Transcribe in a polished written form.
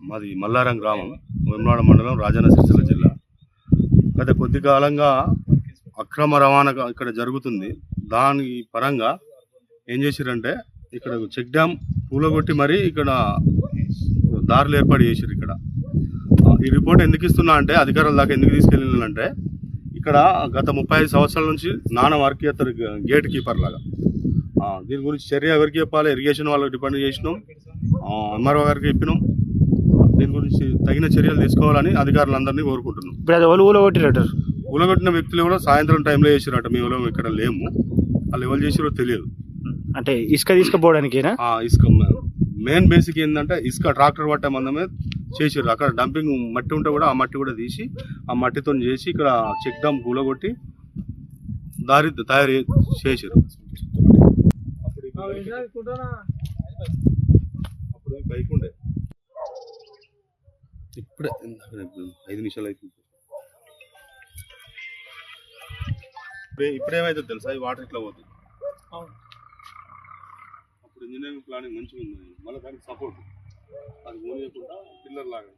మాది మల్లారం గ్రామం, వేములవాడ మండలం, రాజన్న సిరిసిల్ల జిల్లా. గత కొద్ది కాలంగా అక్రమ రవాణా ఇక్కడ జరుగుతుంది. దాని పరంగా ఏం చేసిరంటే ఇక్కడ చెక్ డ్యామ్ కూలగొట్టి మరీ ఇక్కడ దారులు ఏర్పాటు చేసిరు. ఇక్కడ ఈ రిపోర్ట్ ఎందుకు ఇస్తున్నా అంటే, అధికారుల దాకా ఎందుకు తీసుకెళ్ళిందంటే, ఇక్కడ గత 35 సంవత్సరాల నుంచి నాన్న వర్క్ చేస్తారు గేట్ కీపర్ లాగా. దీని గురించి చర్య ఎవరికి చెప్పాలి? ఇరిగేషన్ వాళ్ళకి డిపెండ్ చేసినాం, ఎంఆర్ఓ గారికి చెప్పినాం. దీని గురించి తగిన చర్యలు తీసుకోవాలని అధికారులందరినీ కోరుకుంటున్నాం. ఊలగొట్టిన వ్యక్తులు కూడా సాయంత్రం టైంలో చేసిరట. మేము ఇక్కడ లేము, వాళ్ళు ఎవరు చేసిరో తెలియదు. అంటే ఇసుక తీసుకుపోవడానికేనా? ఇసుక మెయిన్ బేసిక్ ఏంటంటే, ఇసుక ట్రాక్టర్ పట్టే మందమే చేసిర్రు. అక్కడ డంపింగ్ మట్టి ఉంటే కూడా ఆ మట్టి కూడా తీసి ఆ మట్టితో చేసి ఇక్కడ చెక్ డ్యామ్ కూలగొట్టి దారి తయారు చేసిర్రు. అప్పుడు బైక్ ఉండే, ఇప్పుడే 5 నిమిషాలు అవుతుంది. ఇప్పుడేమైతుంది తెలుసా, ఈ వాటర్ ఇట్లా పోతుంది. అప్పుడు ఇంజనీరింగ్ ప్లానింగ్ మంచిగా ఉంది, మళ్ళీ దానికి సపోర్ట్ అది మూలియకుండా పిల్లర్ లాగా